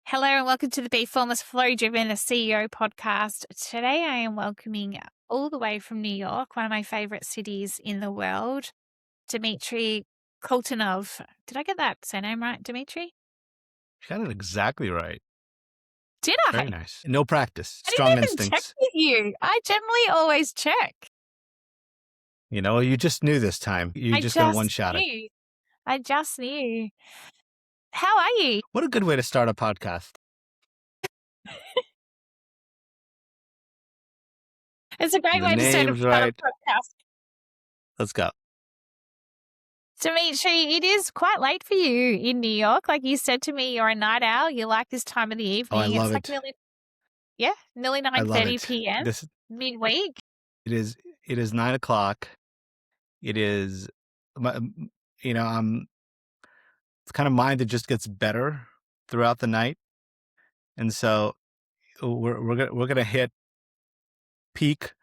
Hello and welcome to the Be Formless Flow Driven CEO podcast. Today I am welcoming all the way from New York, one of my favorite cities in the world, Dmitry Koltunov. Did I get that surname right, Dmitry? You got it exactly right. Did Very I? nice. No practice, I strong didn't even check instincts. with you. I generally always check. You just knew this time. You're I just going to just one-shot it. knew. I just knew. How are you? What a good way to start a podcast. It's a great The way to start a name's right. podcast. Let's go. Dimitri, it is quite late for you in New York. Like you said to me, you're a night owl. You like this time of the Oh, I evening. love It's like it. nearly I love 9:30 it. p.m. midweek. It is 9 o'clock. It is, it's kind of mind that just gets better throughout the night. And so we're gonna hit peak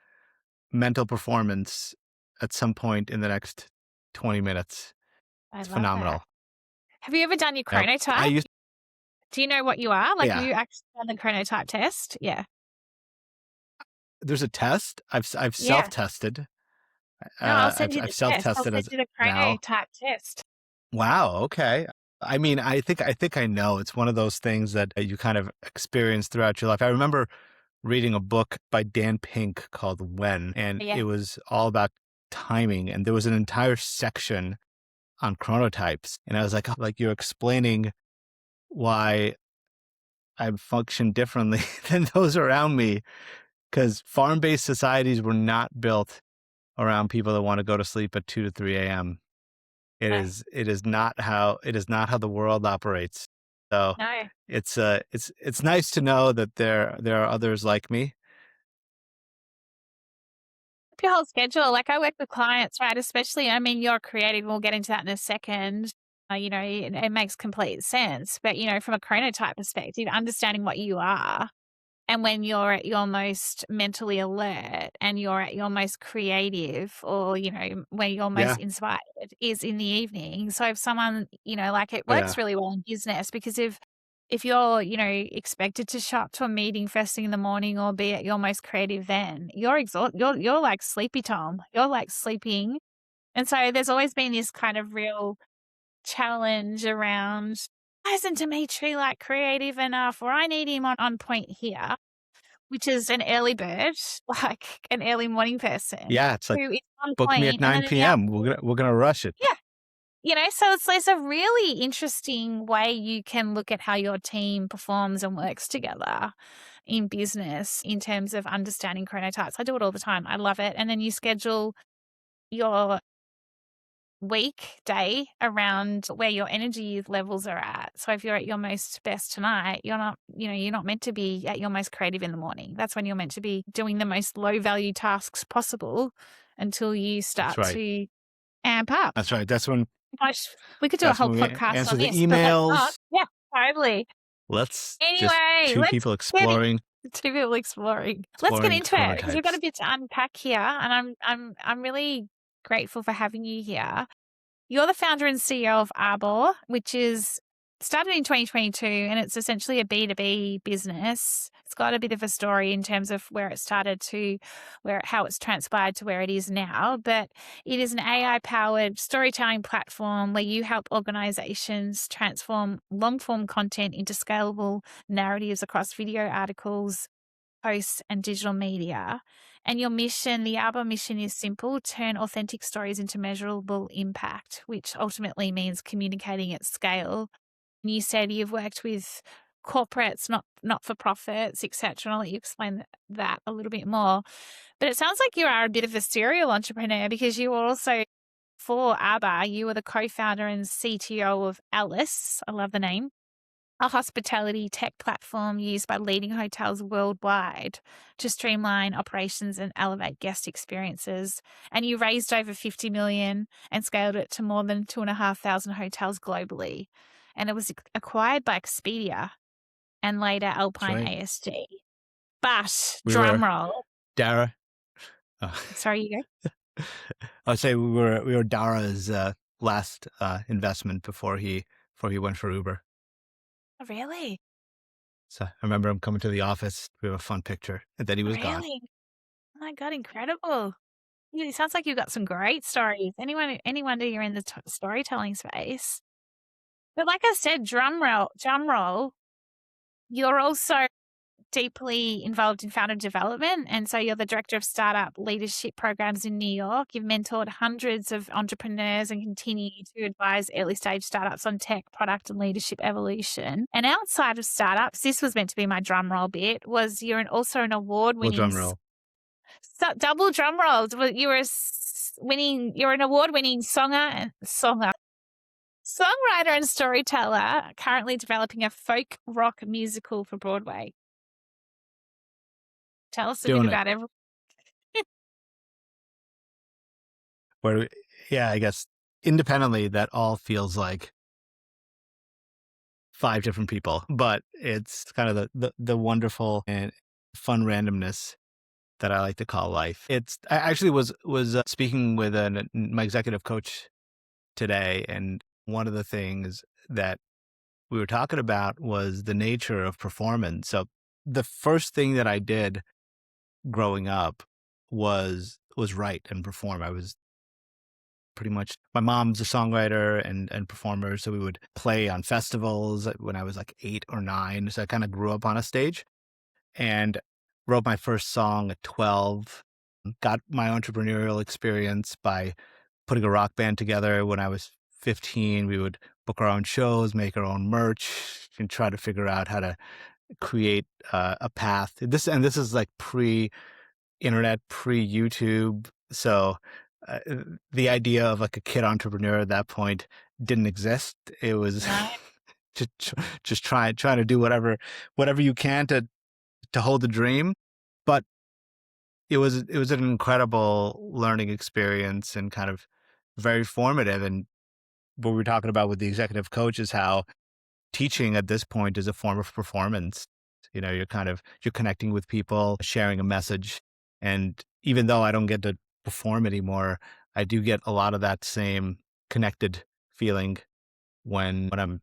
mental performance at some point in the next 20 minutes. I It's love that. phenomenal. Have you ever done your Yep. chronotype? Do you know what you are? Like, have Yeah. you actually done the chronotype test? Yeah. There's a test. I've Yeah. self-tested. No, I'll send I've you the I've test. I'll self-tested send as you the now. chronotype test. Wow, okay. I mean, I think I know. It's one of those things that you kind of experience throughout your life. I remember reading a book by Dan Pink called When, and Yeah. it was all about timing. And there was an entire section on chronotypes. And I was like you're explaining why I function differently than those around me, because farm-based societies were not built around people that want to go to sleep at 2 to 3 a.m. No. It is not how the world operates. So No. it's nice to know that there are others like me. Your whole schedule. Like I work with clients, right? Especially, I mean, you're creative. We'll get into that in a second. It makes complete sense. But, from a chronotype perspective, understanding what you are and when you're at your most mentally alert and you're at your most creative or, when you're most Yeah. inspired is in the evening. So if someone, like it Oh, works yeah. really well in business because if you're, expected to show up to a meeting first thing in the morning or be at your most creative then, you're exhausted. You're like sleepy Tom. You're like sleeping. And so there's always been this kind of real challenge around, why isn't Dimitri like creative enough? Or I need him on point here, which is an early bird, like an early morning person Yeah, it's like, who is on book me at point, and 9 then in the p.m. We're gonna rush it. yeah. So it's a really interesting way you can look at how your team performs and works together in business in terms of understanding chronotypes. I do it all the time. I love it. And then you schedule your weekday around where your energy levels are at. So if you're at your most best tonight, you're not meant to be at your most creative in the morning. That's when you're meant to be doing the most low value tasks possible until you start That's right. to amp up. That's right. That's when Gosh, we could do a whole we podcast answer on the this, but let's not. emails. Yeah, totally. Let's just Anyway, two let's people get exploring two people exploring. Let's get into it because we've got a chronotypes. bit to unpack here, and I'm really grateful for having you here. You're the founder and CEO of Arbor, which is started in 2022, and it's essentially a B2B business. It's got a bit of a story in terms of where it started to how it's transpired to where it is now. But it is an AI-powered storytelling platform where you help organizations transform long-form content into scalable narratives across video articles, posts, and digital media. And your mission, the Arbor mission, is simple: turn authentic stories into measurable impact, which ultimately means communicating at scale. And you said you've worked with corporates, not for profits, etc. And I'll let you explain that a little bit more. But it sounds like you are a bit of a serial entrepreneur because you were also, for Arbor, you were the co-founder and CTO of Alice. I love the name, a hospitality tech platform used by leading hotels worldwide to streamline operations and elevate guest experiences. And you raised over 50 million and scaled it to more than 2,500 hotels globally. And it was acquired by Expedia and later Alpine right. ASG. But We drum were roll. Dara. Sorry, you go. I'd say we were Dara's last investment before he went for Uber. Really? So I remember him coming to the office. We have a fun picture, and then he was gone. Really? Oh my god, incredible. Yeah, it sounds like you've got some great stories. Any wonder you're in the storytelling space. But like I said, drum roll, you're also deeply involved in founder development, and so you're the director of startup leadership programs in New York. You've mentored hundreds of entrepreneurs and continue to advise early stage startups on tech, product, and leadership evolution. And outside of startups, this was meant to be my drum roll bit, was you're also an award Well, winning drum roll. double drum rolls. You're you're an award winning songwriter and storyteller, currently developing a folk rock musical for Broadway. Tell us a bit Doing it. about every. Where, yeah, I guess independently, that all feels like five different people, but it's kind of the wonderful and fun randomness that I like to call life. I actually was speaking with my executive coach today, and one of the things that we were talking about was the nature of performance. So the first thing that I did growing up was write and perform. I was pretty much, my mom's a songwriter and performer, so we would play on festivals when I was like 8 or 9. So I kind of grew up on a stage and wrote my first song at 12. Got my entrepreneurial experience by putting a rock band together when I was 15. We would book our own shows, make our own merch, and try to figure out how to create a path. This is like pre-internet, pre-YouTube. So uh, the idea of like a kid entrepreneur at that point didn't exist. It was No. just trying to do whatever you can to hold the dream. But it was an incredible learning experience and kind of very formative. And what we were talking about with the executive coach is how teaching at this point is a form of performance. You're connecting with people, sharing a message. And even though I don't get to perform anymore, I do get a lot of that same connected feeling when I'm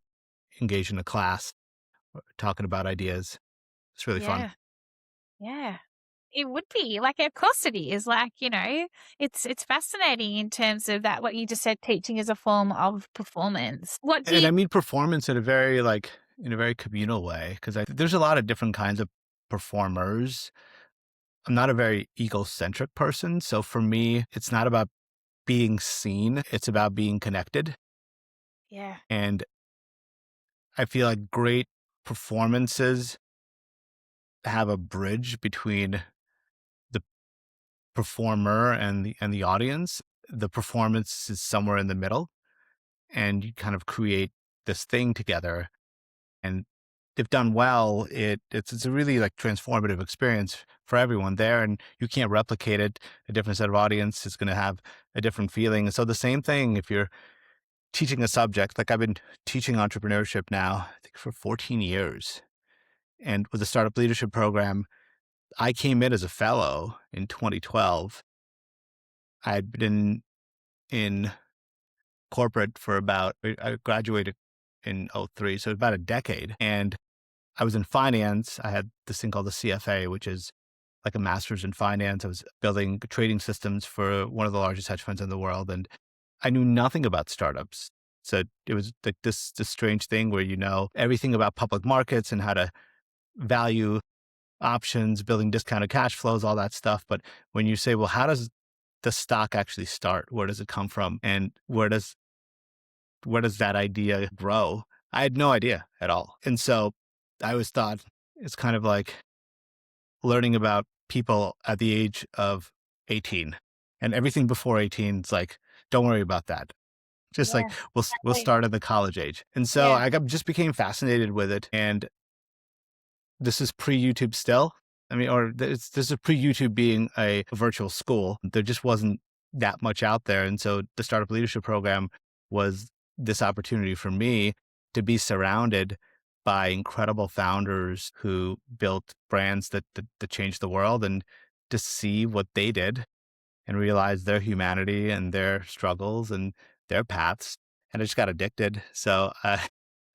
engaged in a class, talking about ideas. It's really fun. Yeah. Yeah. It would be. Like, of course it is. Like, it's fascinating in terms of that what you just said, teaching is a form of performance. What do And you. I mean performance in a very communal way, because there's a lot of different kinds of performers. I'm not a very egocentric person. So for me, it's not about being seen, it's about being connected. Yeah. And I feel like great performances have a bridge between the performer and the audience. The performance is somewhere in the middle, and you kind of create this thing together. And if done well, it's a really like transformative experience for everyone there, and you can't replicate it. A different set of audience is going to have a different feeling. And so the same thing if you're teaching a subject. Like I've been teaching entrepreneurship now, I think for 14 years. And with the startup leadership program, I came in as a fellow in 2012. I'd been in corporate for I graduated in '03, so about a decade. And I was in finance. I had this thing called the CFA, which is like a master's in finance. I was building trading systems for one of the largest hedge funds in the world. And I knew nothing about startups. So it was like this strange thing where you know everything about public markets and how to value options, building discounted cash flows, all that stuff. But when you say, well, how does the stock actually start? Where does it come from? And where does that idea grow? I had no idea at all. And so I always thought it's kind of like learning about people at the age of 18, and everything before 18 is like, don't worry about that. Just like Yeah. we'll Exactly. start at the college age. And so Yeah. just became fascinated with it. And this is pre-YouTube still. I mean, this is pre-YouTube being a virtual school. There just wasn't that much out there. And so the startup leadership program was this opportunity for me to be surrounded by incredible founders who built brands that changed the world, and to see what they did and realize their humanity and their struggles and their paths. And I just got addicted. So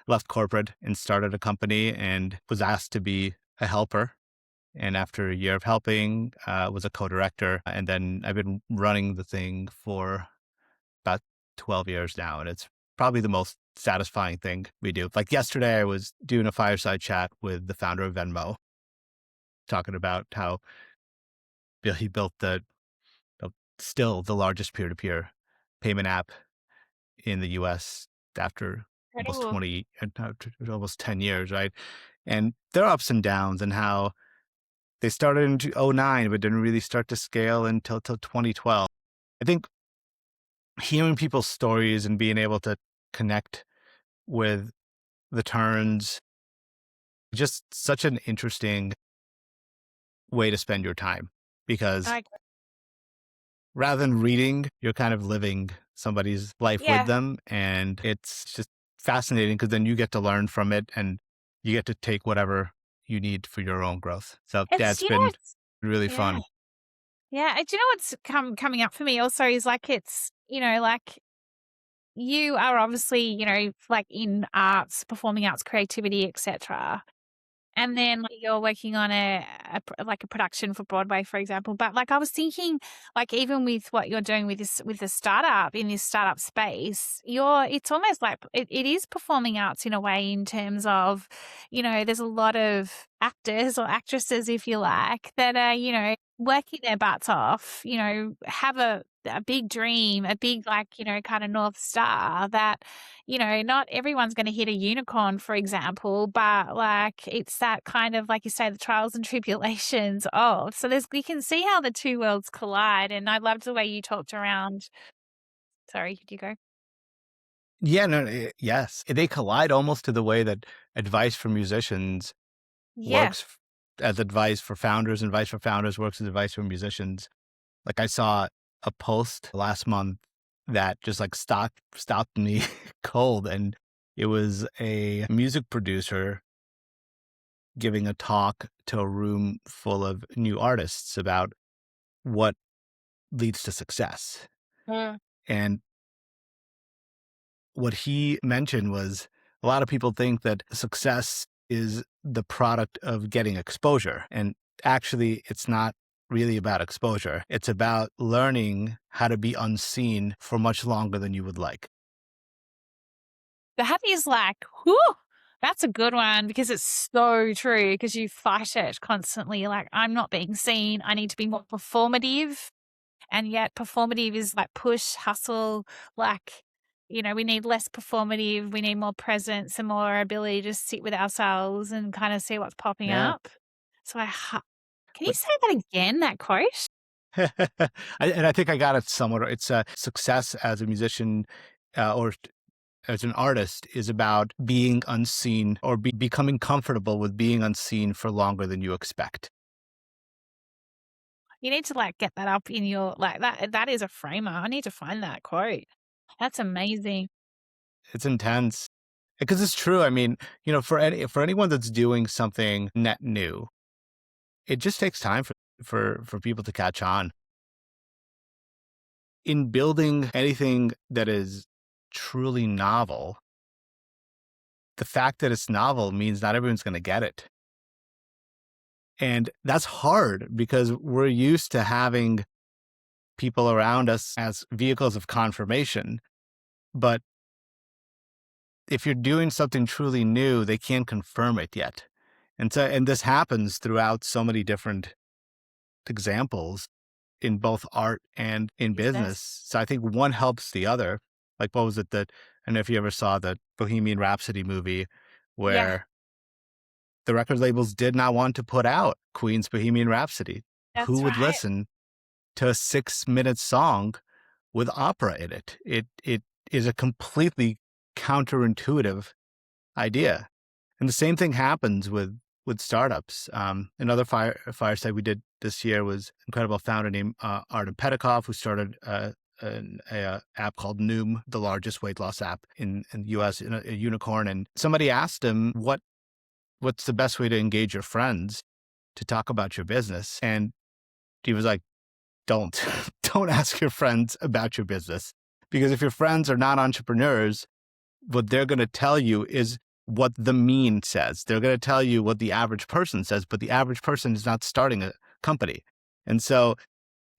left corporate and started a company and was asked to be a helper. And after a year of helping, was a co-director. And then I've been running the thing for about 12 years now. And it's probably the most satisfying thing we do. Like yesterday, I was doing a fireside chat with the founder of Venmo, talking about how he built the still the largest peer-to-peer payment app in the US after almost Incredible. almost 10 years, right? And there are ups and downs, and how they started in '09, but didn't really start to scale until 2012. I think hearing people's stories and being able to connect with the turns, just such an interesting way to spend your time, because I rather than reading, you're kind of living somebody's life with Yeah. them. And it's just fascinating because then you get to learn from it and you get to take whatever you need for your own growth. So yeah, It's it's been it's really yeah. fun. Yeah. And do you know what's coming up for me also is like like you are obviously, like in arts, performing arts, creativity, etc. And then like, you're working on like a production for Broadway, for example. But like I was thinking, like even with what you're doing with the startup in this startup space, it's almost like it is performing arts in a way in terms of, there's a lot of actors or actresses, if you like, that are, working their butts off, have a big dream, a big like, kind of North Star that not everyone's going to hit a unicorn, for example, but like it's that kind of, like you say, the trials and tribulations of. So you can see how the two worlds collide. And I loved the way you talked around. Sorry, could you go? Yeah, no, yes. They collide almost to the way that advice for musicians Yeah. works as advice for founders, and advice for founders works as advice for musicians. Like I saw a post last month that just like stopped me cold, and it was a music producer giving a talk to a room full of new artists about what leads to success. Mm. And what he mentioned was a lot of people think that success is the product of getting exposure. And actually, it's not really about exposure. It's about learning how to be unseen for much longer than you would like. That is like, whew, that's a good one because it's so true because you fight it constantly. Like, I'm not being seen. I need to be more performative. And yet performative is like push, hustle, like, we need less performative. We need more presence and more ability to sit with ourselves and kind of see what's popping Yeah. up. So can you But say that again, that quote? and I think I got it somewhat. It's success as a musician, or as an artist, is about being unseen, or becoming comfortable with being unseen for longer than you expect. You need to like get that up in your, like that is a framer. I need to find that quote. That's amazing. It's intense because it's true. I mean, for anyone that's doing something net new, it just takes time for people to catch on. In building anything that is truly novel, the fact that it's novel means not everyone's going to get it. And that's hard because we're used to having people around us as vehicles of confirmation. But if you're doing something truly new, they can't confirm it yet. And this happens throughout so many different examples in both art and in Business. business. So I think one helps the other. Like, what was it that, I don't know if you ever saw the Bohemian Rhapsody movie, Yeah, where the record labels did not want to put out Queen's Bohemian Rhapsody. Who that's would right. listen to a 6-minute song with opera in it? It is a completely counterintuitive idea. And the same thing happens with startups. Another fireside we did this year was incredible founder named Artem Petikov, who started a app called Noom, the largest weight loss app in the US, in a unicorn. And somebody asked him, what's the best way to engage your friends to talk about your business? And he was like, don't don't ask your friends about your business, because if your friends are not entrepreneurs, what they're going to tell you is what the mean says. They're going to tell you what the average person says, but the average person is not starting a company. And so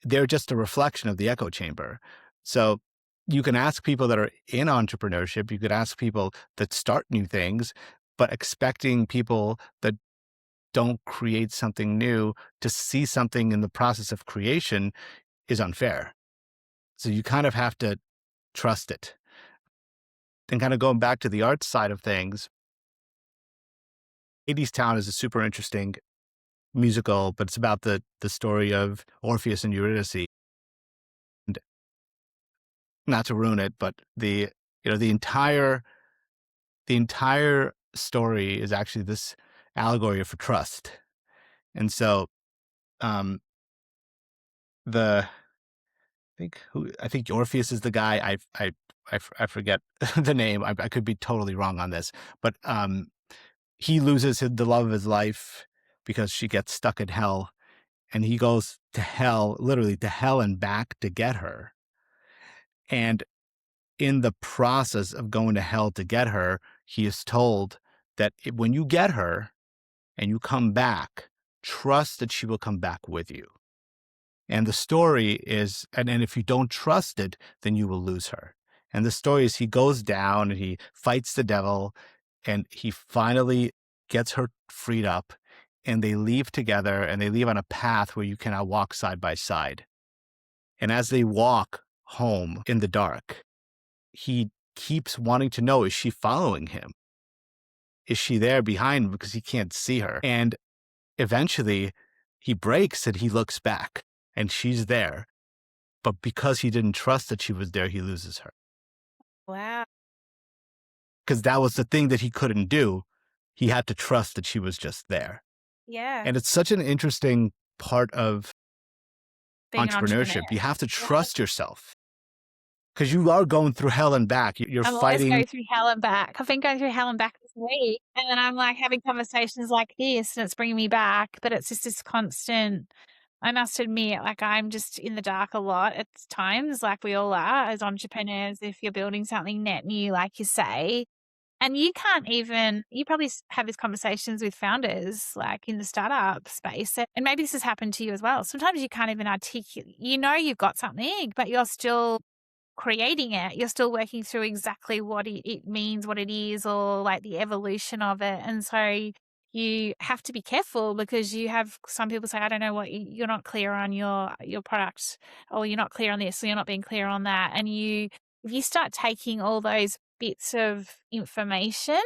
they're just a reflection of the echo chamber. So you can ask people that are in entrepreneurship, you could ask people that start new things, but expecting people that don't create something new to see something in the process of creation is unfair. So you kind of have to trust it. And kind of going back to the art side of things, 80s Town is a super interesting musical, but it's about the story of Orpheus and Eurydice. And not to ruin it, but the entire story is actually this allegory for trust. And so um the I think Orpheus is the guy. I forget the name. I could be totally wrong on this, but he loses the love of his life because she gets stuck in hell, and he goes to hell, literally to hell and back to get her. And in the process of going to hell to get her, he is told that when you get her and you come back, trust that she will come back with you. And the story is, and if you don't trust it, then you will lose her. And the story is he goes down and he fights the devil and he finally gets her freed up, and they leave together, and they leave on a path where you cannot walk side by side. And as they walk home in the dark, he keeps wanting to know, is she following him? Is she there behind him because he can't see her? And eventually he breaks and he looks back and she's there. But because he didn't trust that she was there, he loses her. Wow. Because that was the thing that he couldn't do. He had to trust that she was just there. Yeah. And it's such an interesting part of Being an entrepreneur. entrepreneurship. You have to Yeah. trust yourself because you are going through hell and back. You're I'm always fighting. going through hell and back. I've been going through hell and back this week, and then I'm like having conversations like this, and it's bringing me back. But it's just this constant. I must admit, like I'm just in the dark a lot at times, like we all are as entrepreneurs. If you're building something net new, like you say, and you can't even, you probably have these conversations with founders like in the startup space. And maybe this has happened to you as well. Sometimes you can't even articulate, you've got something, but you're still creating it. You're still working through exactly what it means, what it is, or like the evolution of it. And so you have to be careful because you have some people say, I don't know what you're not clear on your product, or you're not clear on this, or you're not being clear on that. And if you start taking all those bits of information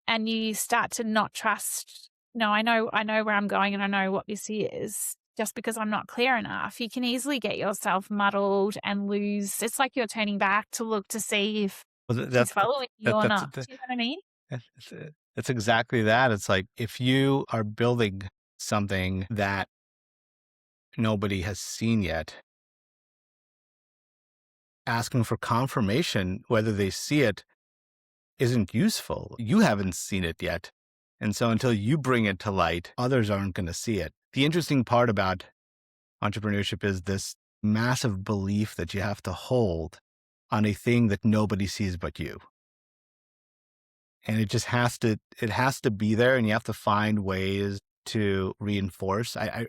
and you start to not trust, no, I know where I'm going and I know what this is, just because I'm not clear enough, you can easily get yourself muddled and lose. It's like you're turning back to look to see if Well, she's following you or that's not. Do you know what I mean? It's exactly that. It's like if you are building something that nobody has seen yet, asking for confirmation whether they see it isn't useful. You haven't seen it yet. And so until you bring it to light, others aren't going to see it. The interesting part about entrepreneurship is this massive belief that you have to hold on a thing that nobody sees but you. And it just has to be there, and you have to find ways to reinforce. I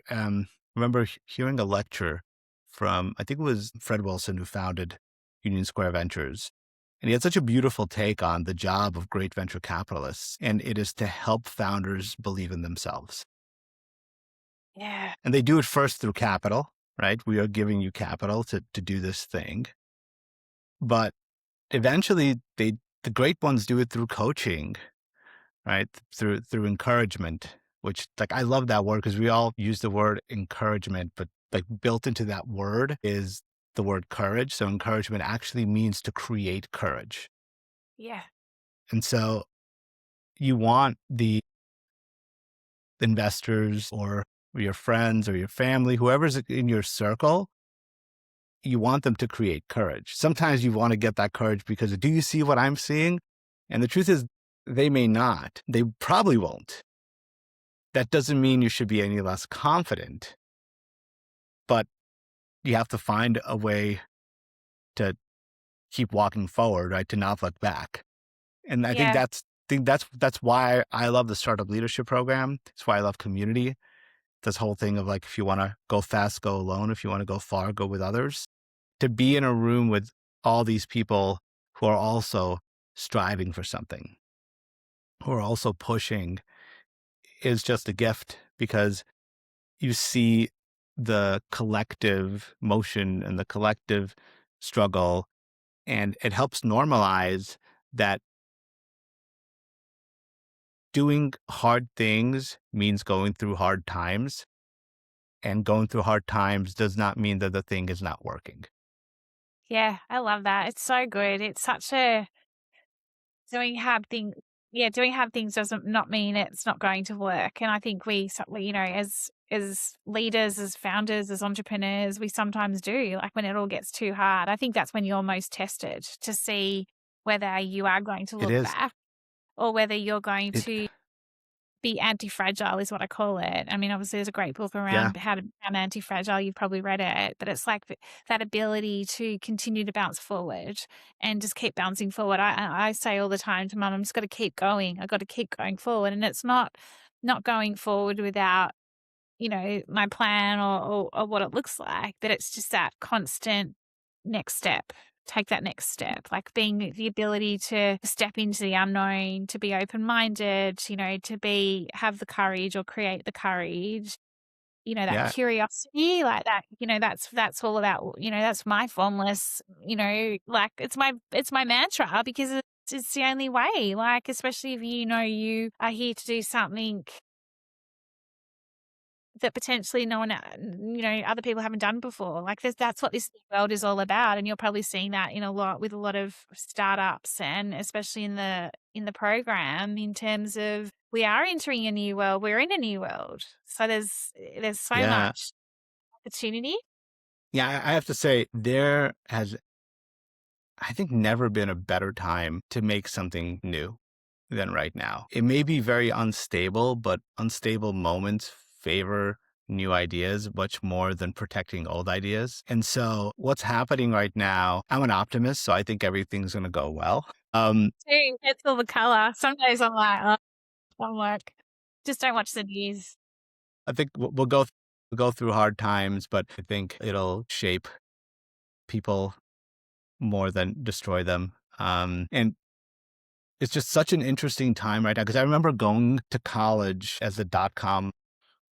remember hearing a lecture from, I think it was Fred Wilson, who founded Union Square Ventures. And he had such a beautiful take on the job of great venture capitalists. And it is to help founders believe in themselves. Yeah. And they do it first through capital, right? We are giving you capital to do this thing. But eventually the great ones do it through coaching, right? Through encouragement, which, like, I love that word because we all use the word encouragement, but like built into that word is the word courage. So encouragement actually means to create courage. Yeah. And so you want the investors or your friends or your family, whoever's in your circle, you want them to create courage. Sometimes you want to get that courage because, do you see what I'm seeing? And the truth is, they may not. They probably won't. That doesn't mean you should be any less confident, but you have to find a way to keep walking forward, right? To not look back. And I think Yeah. think that's why I love the startup leadership program. It's why I love community. This whole thing of like, if you want to go fast, go alone. If you want to go far, go with others. To be in a room with all these people who are also striving for something, who are also pushing, is just a gift, because you see the collective motion and the collective struggle, and it helps normalize that doing hard things means going through hard times, and going through hard times does not mean that the thing is not working. Yeah, I love that. It's so good. It's such a doing hard thing yeah, doing hard things doesn't not mean it's not going to work, and I think you know, as leaders, as founders, as entrepreneurs, we sometimes do, like, when it all gets too hard. I think that's when you're most tested to see whether you are going to It look is. back or whether you're going It to be anti-fragile is what I call it. I mean, obviously, there's a great book Yeah, around how to become anti-fragile. You've probably read it, but it's like that ability to continue to bounce forward and just keep bouncing forward. I say all the time to mum, I'm just got to keep going. I got to keep going forward, and it's not going forward without my plan or what it looks like, but it's just that constant next step. Take that next step, like being the ability to step into the unknown, to be open minded, to have the courage or create the courage, that yeah, curiosity, like that, that's all about, that's my formless, like it's my mantra because it's the only way, like, especially if you are here to do something that potentially no one, other people haven't done before. Like that's what this new world is all about, and you're probably seeing that with a lot of startups, and especially in the program, in terms of we are entering a new world. We're in a new world, so there's so yeah. much opportunity. Yeah, I have to say, there has, I think, never been a better time to make something new than right now. It may be very unstable, but unstable moments favor new ideas much more than protecting old ideas. And so what's happening right now, I'm an optimist, so I think everything's going to go well. Too, it's all the color. Some days I'm like, just don't watch the news. I think we'll go through hard times, but I think it'll shape people more than destroy them. And it's just such an interesting time right now, because I remember going to college as the .com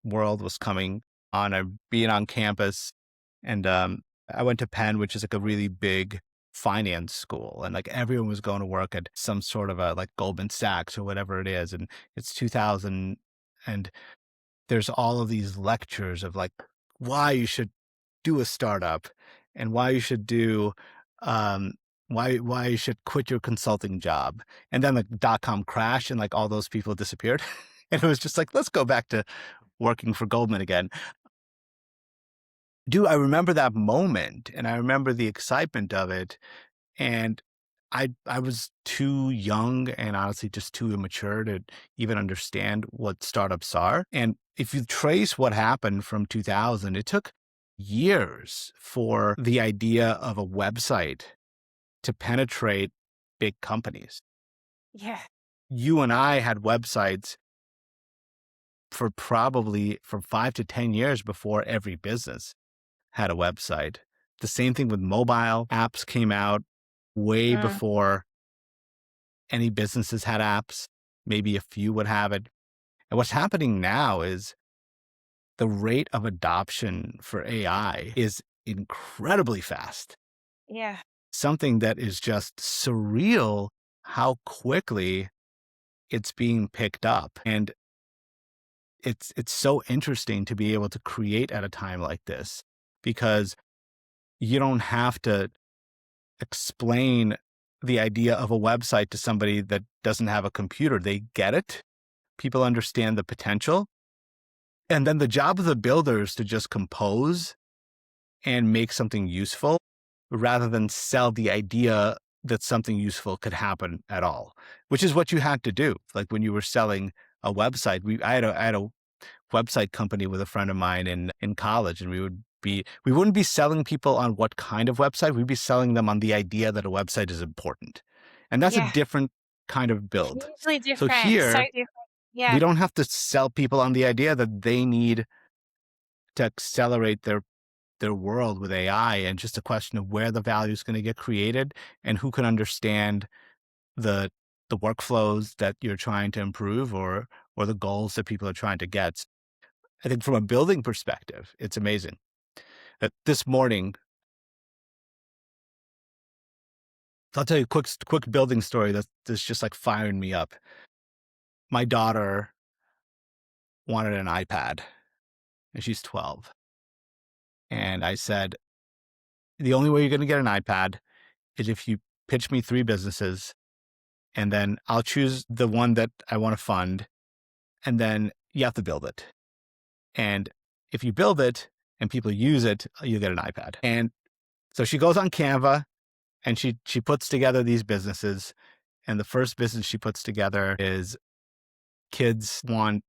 world was coming on, and being on campus, and I went to Penn, which is like a really big finance school, and like everyone was going to work at some sort of a like Goldman Sachs or whatever it is, and it's 2000, and there's all of these lectures of like why you should do a startup, and why you should do um why you should quit your consulting job. And then the .com crash, and like all those people disappeared. And it was just like, let's go back to working for Goldman again. I remember that moment, and I remember the excitement of it. And I was too young and honestly just too immature to even understand what startups are. And if you trace what happened from 2000, it took years for the idea of a website to penetrate big companies. Yeah, You and I had websites for probably from 5 to 10 years before every business had a website. The same thing with mobile apps came out way mm, before any businesses had apps. Maybe a few would have it. And what's happening now is the rate of adoption for AI is incredibly fast. yeah, Something that is just surreal how quickly it's being picked up. And it's so interesting to be able to create at a time like this, because you don't have to explain the idea of a website to somebody that doesn't have a computer. They get it. People understand the potential. And then the job of the builder is to just compose and make something useful, rather than sell the idea that something useful could happen at all, which is what you had to do. Like when you were selling a website, I had a website company with a friend of mine in college, and we wouldn't be selling people on what kind of website. We'd be selling them on the idea that a website is important. And that's a yeah. different kind of build. Hugely So different, so here, different. we Yeah. don't have to sell people on the idea that they need to accelerate their world with AI, and just a question of where the value is going to get created and who can understand the the workflows that you're trying to improve, or the goals that people are trying to get. I think from a building perspective, it's amazing. This morning, I'll tell you a quick building story that's just like firing me up. My daughter wanted an iPad, and she's 12. And I said, the only way you're going to get an iPad is if you pitch me 3 businesses, and then I'll choose the one that I want to fund, and then you have to build it. And if you build it and people use it, you get an iPad. And so she goes on Canva and she puts together these businesses. And the first business she puts together is kids want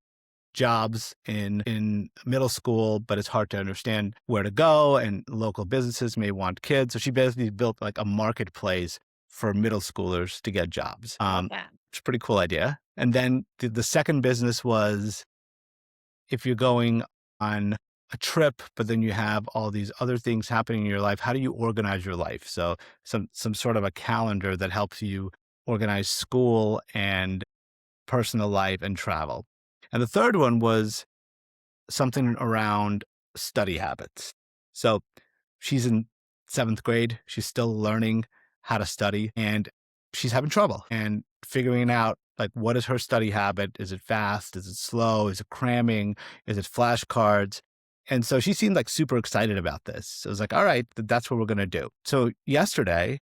jobs in middle school, but it's hard to understand where to go, and local businesses may want kids. So she basically built like a marketplace for middle schoolers to get jobs. Love that. It's a pretty cool idea. And then the second business was, if you're going on a trip, but then you have all these other things happening in your life, how do you organize your life? So some sort of a calendar that helps you organize school and personal life and travel. And the third one was something around study habits. So she's in 7th grade. She's still learning how to study, and she's having trouble and figuring out, like, what is her study habit? Is it fast? Is it slow? Is it cramming? Is it flashcards? And so she seemed like super excited about this. So I was like, all right, that's what we're going to do. So yesterday,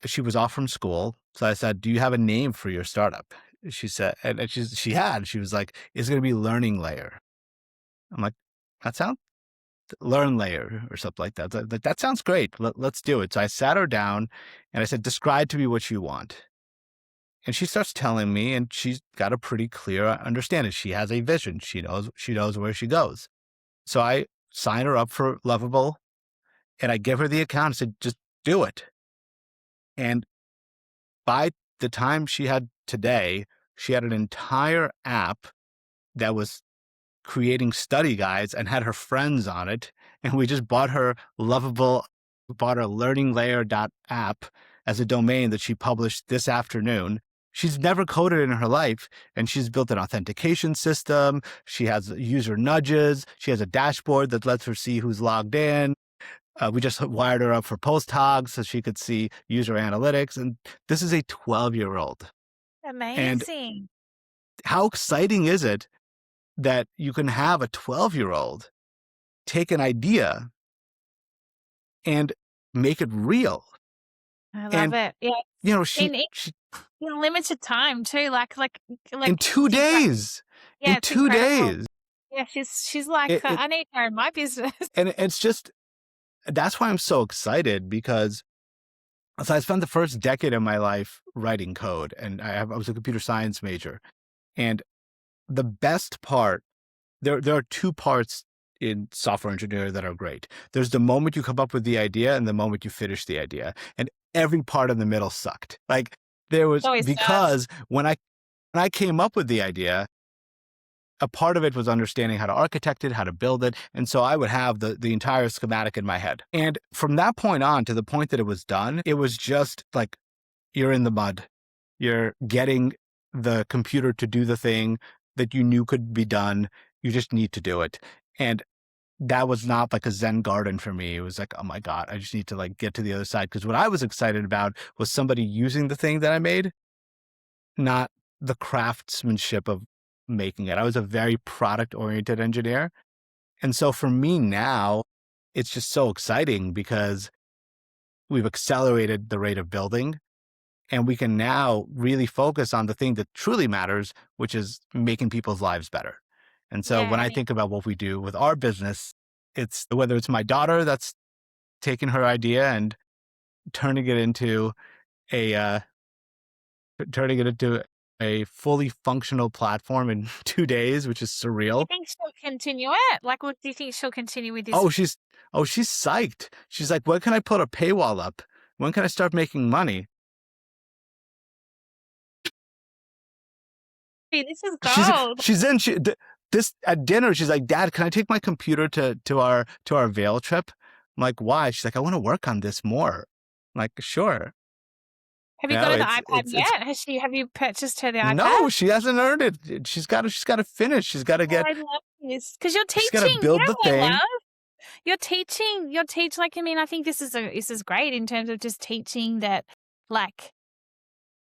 she was off from school. So I said, do you have a name for your startup? She said, and she was like, it's going to be Learning Layer. I'm like, that sounds Learn Layer or something like that. That sounds great. Let's do it. So I sat her down and I said, describe to me what you want. And she starts telling me, and she's got a pretty clear understanding. She has a vision. She knows where she goes. So I sign her up for Lovable, and I give her the account and said, just do it. And by the time she had today, she had an entire app that was creating study guides and had her friends on it. And we just bought her learninglayer.app as a domain that she published this afternoon. She's never coded in her life, and she's built an authentication system. She has user nudges. She has a dashboard that lets her see who's logged in. We just wired her up for post hogs so she could see user analytics. And this is a 12-year-old. And Amazing. how exciting is it that you can have a 12-year-old take an idea and make it real? I love And, it. Yeah. you know, In she in limited time too, like in 2 think about, days, yeah, it's incredible. days. Yeah, she's like, It "I need her in my business." and it's just, that's why I'm so excited, because so I spent the first decade of my life writing code, and I was a computer science major. And the best part, there are 2 parts in software engineering that are great. There's the moment you come up with the idea and the moment you finish the idea. And every part in the middle sucked. Like, there was, Always does. because when I came up with the idea, a part of it was understanding how to architect it, how to build it. And so I would have the entire schematic in my head. And from that point on to the point that it was done, it was just like, you're in the mud. You're getting the computer to do the thing that you knew could be done. You just need to do it. And that was not like a Zen garden for me. It was like, oh my God, I just need to like get to the other side. Because what I was excited about was somebody using the thing that I made, not the craftsmanship of making it. I was a very product oriented engineer. And so for me now, it's just so exciting because we've accelerated the rate of building, and we can now really focus on the thing that truly matters, which is making people's lives better. And so Yeah, when I and think about what we do with our business, it's whether it's my daughter that's taking her idea and turning it into a turning it into a fully functional platform in 2 days, which is do you surreal. think she'll continue it? Like, what do you think she'll continue with this? Oh, she's psyched. She's like, when can I put a paywall up? When can I start making money? Hey, this is She's gold. she's in she th- this at dinner. She's like, Dad, can I take my computer to our Vail trip? I'm like, why? She's like, I want to work on this more. I'm like, sure. Have You you got know, her the it's iPad it's it's yet? Have you purchased her the iPad? no, she hasn't earned it. She's got to finish. Oh, I love this because you're She's got to teaching. You build know the what I thing. love? Like, I mean, I think this is great in terms of just teaching that, like,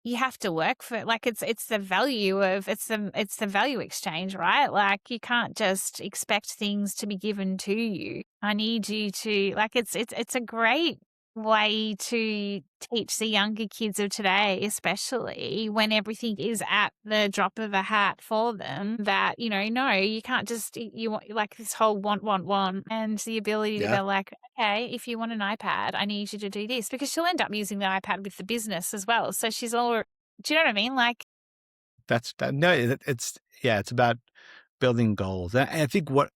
you have to work for it. Like, it's the value of it's the value exchange, right? Like, you can't just expect things to be given to you. I need you to, like, it's a great way to teach the younger kids of today, especially when everything is at the drop of a hat for them, that, no, you can't just, you want, like, this whole want, and the ability to Yeah, go, like, okay, if you want an iPad, I need you to do this, because she'll end up using the iPad with the business as well. So she's all, do you know what I mean? Like, that's that. No, it's yeah, it's about building goals. And I think what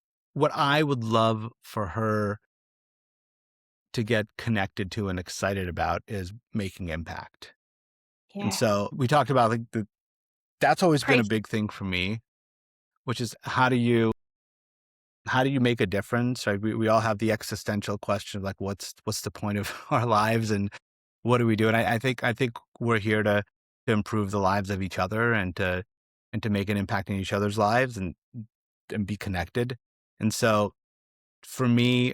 I would love for her to get connected to and excited about is making impact. And yeah, so we talked about like that's always been a preach. big thing for me, which is how do you make a difference? Right? We all have the existential question of like what's the point of our lives and what do we do? And I think we're here to improve the lives of each other and to make an impact in each other's lives and be connected. And so for me,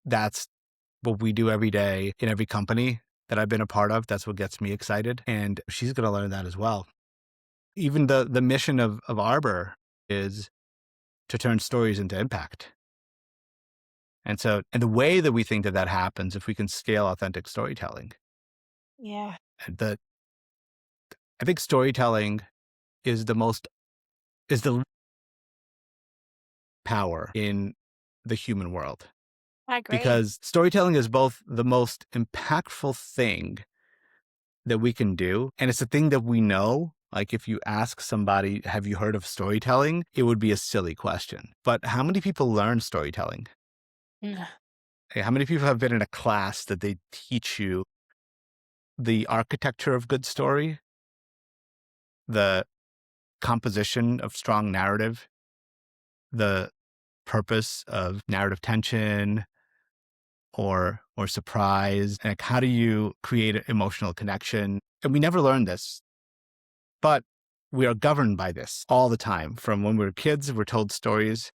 that's what we do every day in every company that I've been a part of. That's what gets me excited. And she's going to learn that as well. Even the mission of Arbor is to turn stories into impact. And the way that we think that that happens, if we can scale authentic storytelling, Yeah, the I think storytelling is the power in the human world, I agree. because storytelling is both the most impactful thing that we can do, and it's a thing that we know. Like if you ask somebody, have you heard of storytelling? It would be a silly question. But how many people learn storytelling? Mm. How many people have been in a class that they teach you the architecture of good story, the composition of strong narrative, the purpose of narrative tension or surprise, and like how do you create an emotional connection? And we never learn this, but we are governed by this all the time. From when we were kids, we're told stories.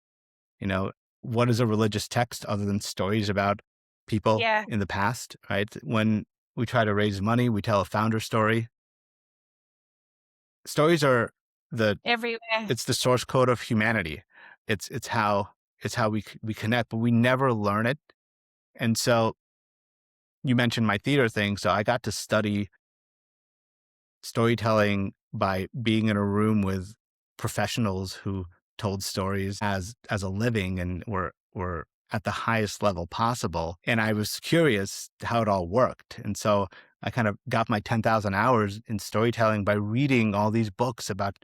You know, what is a religious text other than stories about people Yeah, in the past, right? When we try to raise money, we tell a founder story. Stories are the everywhere. it's the source code of humanity. It's how we connect, but we never learn it. And so you mentioned my theater thing, so I got to study storytelling by being in a room with professionals who told stories as a living and were at the highest level possible. And I was curious how it all worked. And so I kind of got my 10,000 hours in storytelling by reading all these books about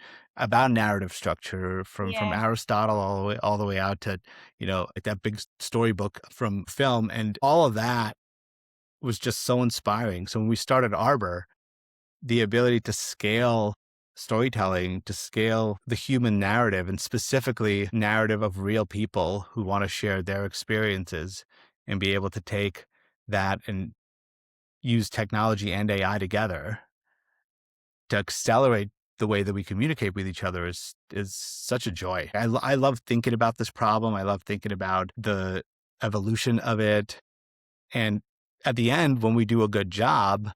narrative structure from Yeah, Aristotle all the way out to, like that big storybook from film, and all of that was just so inspiring. So when we started Arbor, the ability to scale storytelling, to scale the human narrative, and specifically narrative of real people who want to share their experiences and be able to take that and use technology and AI together to accelerate the way that we communicate with each other is such a joy. I love thinking about this problem. I love thinking about the evolution of it. And at the end, when we do a good job,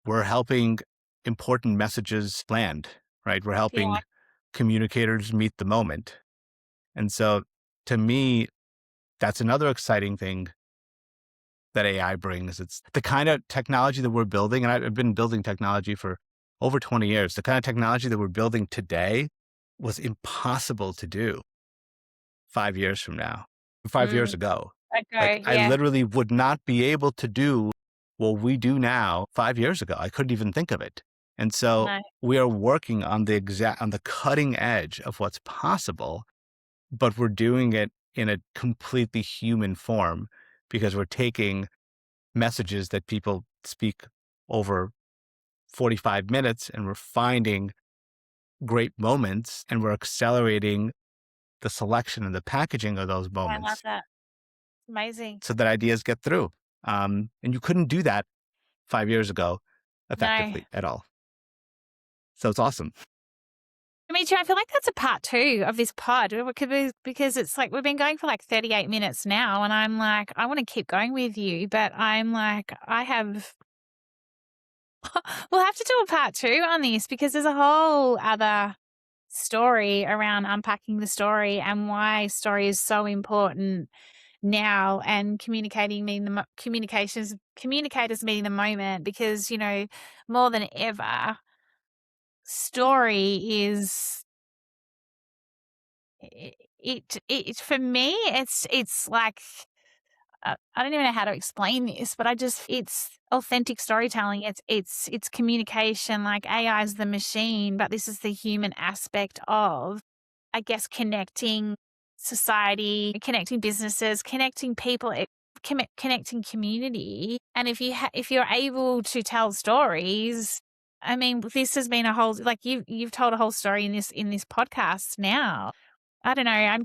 we're helping important messages land, right? We're yeah, helping communicators meet the moment. And so to me, that's another exciting thing that AI brings. It's the kind of technology that we're building. And I've been building technology for over 20 years. The kind of technology that we're building today was impossible to do 5 years from now, 5 years mm, ago. Like agree. I Yeah, literally would not be able to do what we do now 5 years ago. I couldn't even think of it. And so no, we are working on the cutting edge of what's possible, but we're doing it in a completely human form because we're taking messages that people speak over 45 minutes and we're finding great moments and we're accelerating the selection and the packaging of those I love moments that. Amazing. so that ideas get through. And you couldn't do that 5 years ago No. effectively at all. So it's awesome. Dimitri, I feel like that's a part two of this pod because it's like we've been going for like 38 minutes now, and I'm like, I want to keep going with you, but I'm like, we'll have to do a part two on this because there's a whole other story around unpacking the story and why story is so important now, and communicators meeting the moment, because more than ever, story is it for me. It's like, I don't even know how to explain this, but it's authentic storytelling. It's communication. Like, AI is the machine, but this is the human aspect of, I guess, connecting society, connecting businesses, connecting people, connecting community. And if you're able to tell stories, I mean, this has been a whole, like, you've told a whole story in this podcast now. I don't know.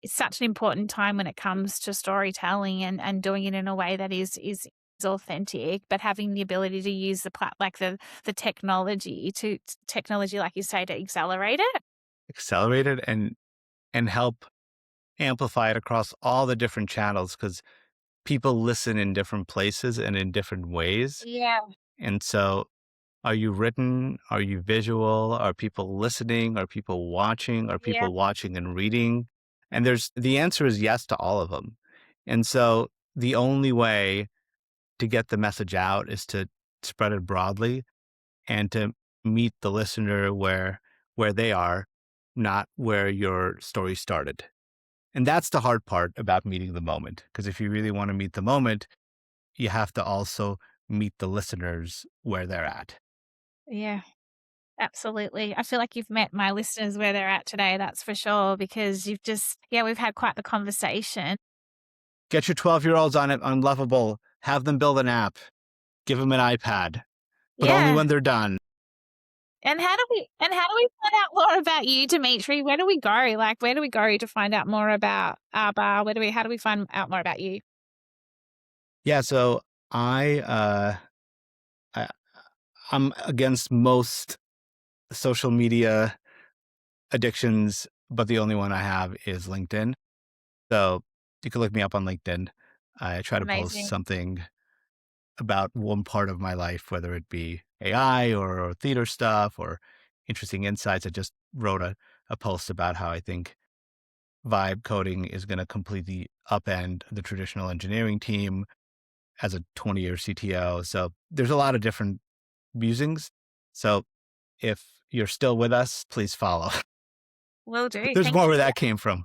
It's such an important time when it comes to storytelling, and doing it in a way that is authentic, but having the ability to use the technology, like you say, to accelerate it. Accelerate it and help amplify it across all the different channels because people listen in different places and in different ways. Yeah, And so are you written? Are you visual? Are people listening? Are people watching? Are yeah, people watching and reading? And the answer is yes to all of them. And so the only way to get the message out is to spread it broadly and to meet the listener where they are, not where your story started. And that's the hard part about meeting the moment. Because if you really want to meet the moment, you have to also meet the listeners where they're at. yeah. Absolutely. I feel like you've met my listeners where they're at today, that's for sure, because we've had quite the conversation. Get your 12-year-olds on it on Lovable. Have them build an app. Give them an iPad, but only Yeah. when they're done. And how do we find out more about you, Dimitri? Where do we go? Like, where do we go to find out more about Arbor? How do we find out more about you? Yeah, so I, uh, I I'm against most social media addictions, but the only one I have is LinkedIn. So you can look me up on LinkedIn. I try to post Amazing. something about one part of my life, whether it be AI or theater stuff or interesting insights. I just wrote a post about how I think vibe coding is going to completely upend the traditional engineering team as a 20-year CTO. So there's a lot of different musings. So if you're still with us, please follow. Will do. There's Thank more you. where that came from.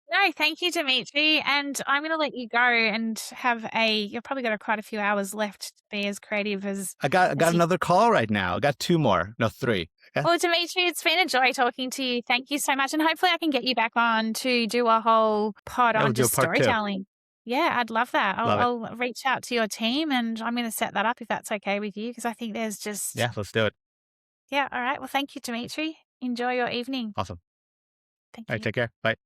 No, thank you, Dimitri. And I'm going to let you go and you've probably got quite a few hours left to be as creative I got as you. another call right now. I got two more. No, three. Okay. Well, Dimitri, it's been a joy talking to you. Thank you so much. And hopefully I can get you back on to do a whole pod Yeah, we'll on do a just part two. storytelling. Yeah, I'd love that. Love it. I'll reach out to your team, and I'm going to set that up if that's okay with you, because I think there's just, Yeah, let's do it. yeah. All right. Well, thank you, Dimitri. Enjoy your evening. Awesome. Thank All right, you. take care. Bye.